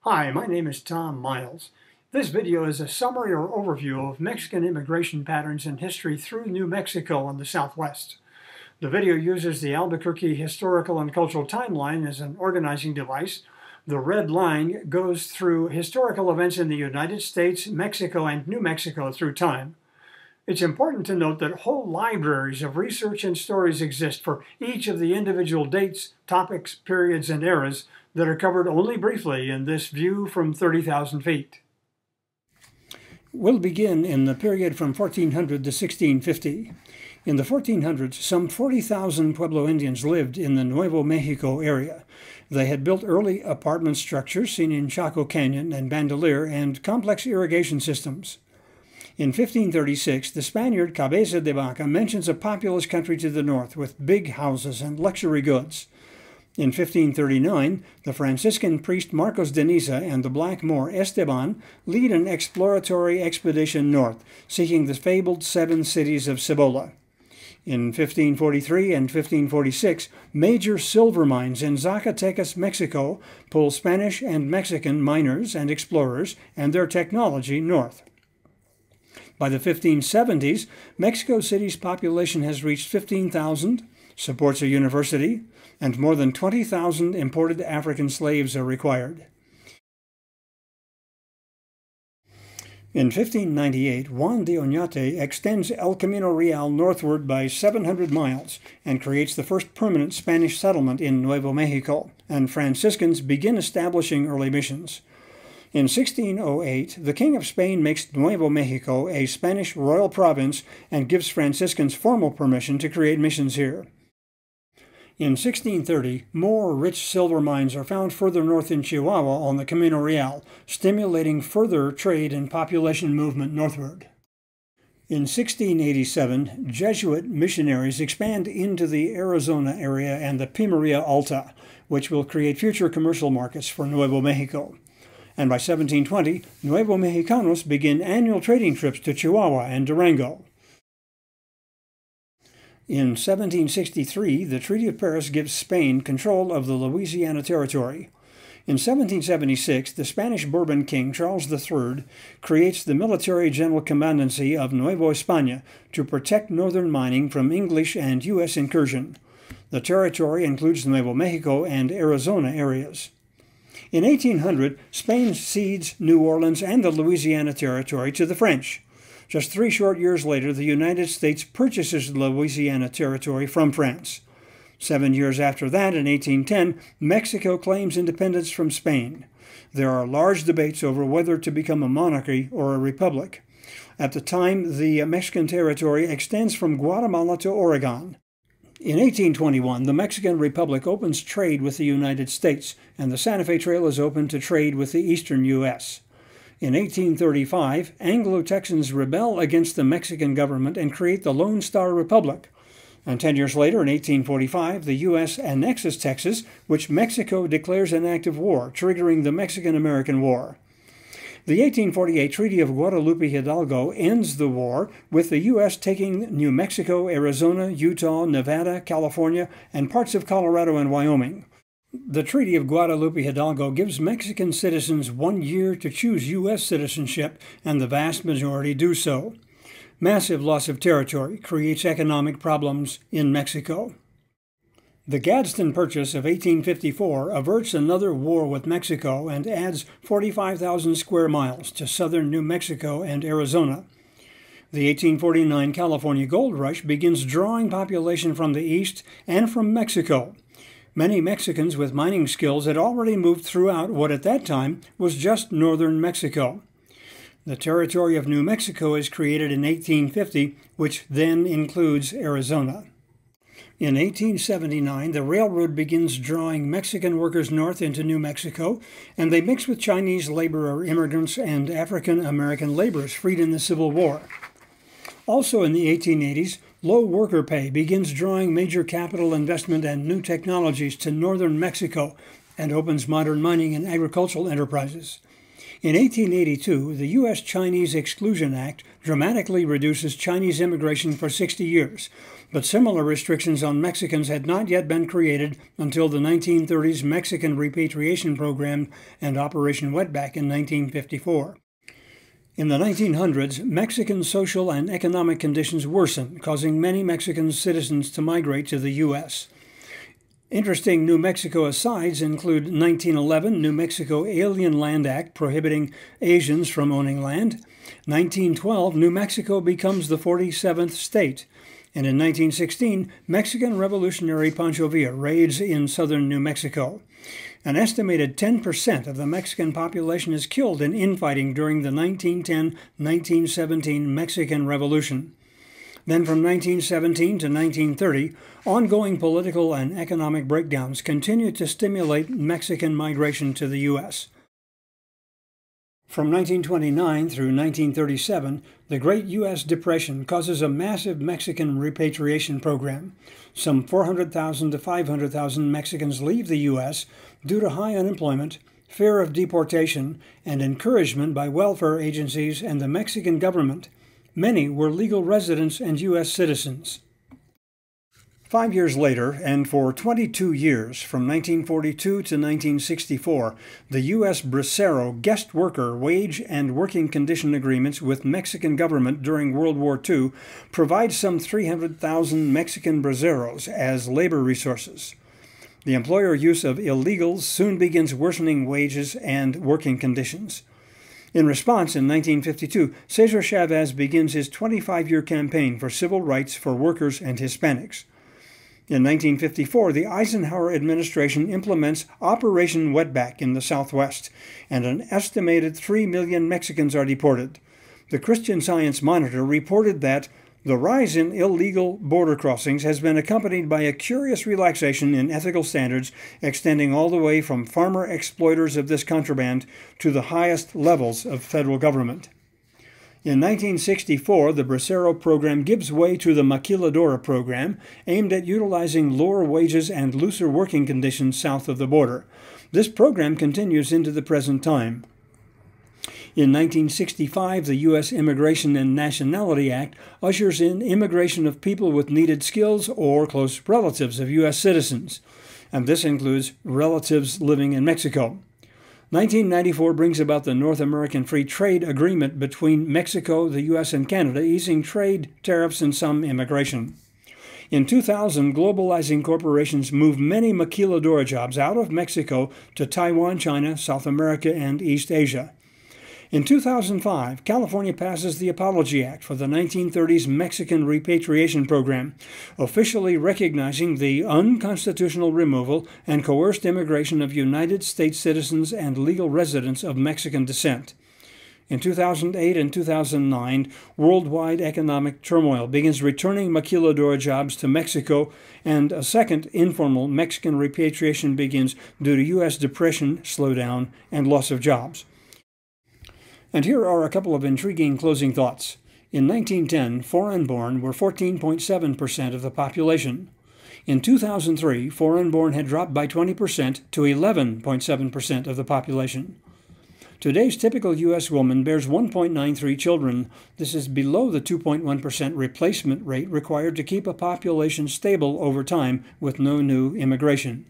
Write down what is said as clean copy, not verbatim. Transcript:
Hi, my name is Tom Miles. This video is a summary or overview of Mexican immigration patterns and history through New Mexico in the Southwest. The video uses the Albuquerque Historical and Cultural Timeline as an organizing device. The red line goes through historical events in the United States, Mexico, and New Mexico through time. It's important to note that whole libraries of research and stories exist for each of the individual dates, topics, periods, and eras that are covered only briefly in this view from 30,000 feet. We'll begin in the period from 1400 to 1650. In the 1400s, some 40,000 Pueblo Indians lived in the Nuevo Mexico area. They had built early apartment structures seen in Chaco Canyon and Bandelier and complex irrigation systems. In 1536, the Spaniard Cabeza de Vaca mentions a populous country to the north with big houses and luxury goods. In 1539, the Franciscan priest Marcos de Niza and the black Moor Esteban lead an exploratory expedition north, seeking the fabled 7 cities of Cibola. In 1543 and 1546, major silver mines in Zacatecas, Mexico, pull Spanish and Mexican miners and explorers and their technology north. By the 1570s, Mexico City's population has reached 15,000, supports a university, and more than 20,000 imported African slaves are required. In 1598, Juan de Oñate extends El Camino Real northward by 700 miles and creates the first permanent Spanish settlement in Nuevo Mexico, and Franciscans begin establishing early missions. In 1608, the King of Spain makes Nuevo Mexico a Spanish royal province and gives Franciscans formal permission to create missions here. In 1630, more rich silver mines are found further north in Chihuahua on the Camino Real, stimulating further trade and population movement northward. In 1687, Jesuit missionaries expand into the Arizona area and the Pimeria Alta, which will create future commercial markets for Nuevo Mexico. And by 1720, Nuevo Mexicanos begin annual trading trips to Chihuahua and Durango. In 1763, the Treaty of Paris gives Spain control of the Louisiana Territory. In 1776, the Spanish Bourbon king Charles III creates the Military General Commandancy of Nueva España to protect northern mining from English and U.S. incursion. The territory includes Nuevo Mexico and Arizona areas. In 1800, Spain cedes New Orleans and the Louisiana Territory to the French. Just 3 short years later, the United States purchases the Louisiana Territory from France. 7 years after that, in 1810, Mexico claims independence from Spain. There are large debates over whether to become a monarchy or a republic. At the time, the Mexican territory extends from Guatemala to Oregon. In 1821, the Mexican Republic opens trade with the United States, and the Santa Fe Trail is open to trade with the eastern U.S. In 1835, Anglo-Texans rebel against the Mexican government and create the Lone Star Republic. And 10 years later, in 1845, the U.S. annexes Texas, which Mexico declares an act of war, triggering the Mexican-American War. The 1848 Treaty of Guadalupe Hidalgo ends the war, with the U.S. taking New Mexico, Arizona, Utah, Nevada, California, and parts of Colorado and Wyoming. The Treaty of Guadalupe Hidalgo gives Mexican citizens 1 year to choose U.S. citizenship, and the vast majority do so. Massive loss of territory creates economic problems in Mexico. The Gadsden Purchase of 1854 averts another war with Mexico and adds 45,000 square miles to southern New Mexico and Arizona. The 1849 California Gold Rush begins drawing population from the east and from Mexico. Many Mexicans with mining skills had already moved throughout what at that time was just northern Mexico. The territory of New Mexico is created in 1850, which then includes Arizona. In 1879, the railroad begins drawing Mexican workers north into New Mexico, and they mix with Chinese laborer immigrants and African American laborers freed in the Civil War. Also in the 1880s, low worker pay begins drawing major capital investment and new technologies to northern Mexico and opens modern mining and agricultural enterprises. In 1882, the U.S.-Chinese Exclusion Act dramatically reduces Chinese immigration for 60 years, but similar restrictions on Mexicans had not yet been created until the 1930s Mexican Repatriation Program and Operation Wetback in 1954. In the 1900s, Mexican social and economic conditions worsened, causing many Mexican citizens to migrate to the U.S. Interesting New Mexico asides include 1911 New Mexico Alien Land Act prohibiting Asians from owning land. 1912 New Mexico becomes the 47th state. And in 1916, Mexican Revolutionary Pancho Villa raids in southern New Mexico. An estimated 10% of the Mexican population is killed in infighting during the 1910-1917 Mexican Revolution. Then from 1917 to 1930, ongoing political and economic breakdowns continued to stimulate Mexican migration to the U.S. From 1929 through 1937, the Great U.S. Depression causes a massive Mexican repatriation program. Some 400,000 to 500,000 Mexicans leave the U.S. due to high unemployment, fear of deportation, and encouragement by welfare agencies and the Mexican government. Many were legal residents and U.S. citizens. 5 years later, and for 22 years, from 1942 to 1964, the U.S. Bracero guest worker wage and working condition agreements with Mexican government during World War II provide some 300,000 Mexican braceros as labor resources. The employer use of illegals soon begins worsening wages and working conditions. In response, in 1952, Cesar Chavez begins his 25-year campaign for civil rights for workers and Hispanics. In 1954, the Eisenhower administration implements Operation Wetback in the Southwest, and an estimated 3 million Mexicans are deported. The Christian Science Monitor reported that the rise in illegal border crossings has been accompanied by a curious relaxation in ethical standards extending all the way from farmer exploiters of this contraband to the highest levels of federal government. In 1964, the Bracero program gives way to the Maquiladora program, aimed at utilizing lower wages and looser working conditions south of the border. This program continues into the present time. In 1965, the U.S. Immigration and Nationality Act ushers in immigration of people with needed skills or close relatives of U.S. citizens, and this includes relatives living in Mexico. 1994 brings about the North American Free Trade Agreement between Mexico, the U.S., and Canada, easing trade tariffs and some immigration. In 2000, globalizing corporations moved many maquiladora jobs out of Mexico to Taiwan, China, South America, and East Asia. In 2005, California passes the Apology Act for the 1930s Mexican Repatriation Program, officially recognizing the unconstitutional removal and coerced immigration of United States citizens and legal residents of Mexican descent. In 2008 and 2009, worldwide economic turmoil begins returning maquiladora jobs to Mexico, and a second informal Mexican repatriation begins due to U.S. depression, slowdown, and loss of jobs. And here are a couple of intriguing closing thoughts. In 1910, foreign-born were 14.7% of the population. In 2003, foreign-born had dropped by 20% to 11.7% of the population. Today's typical U.S. woman bears 1.93 children. This is below the 2.1% replacement rate required to keep a population stable over time with no new immigration.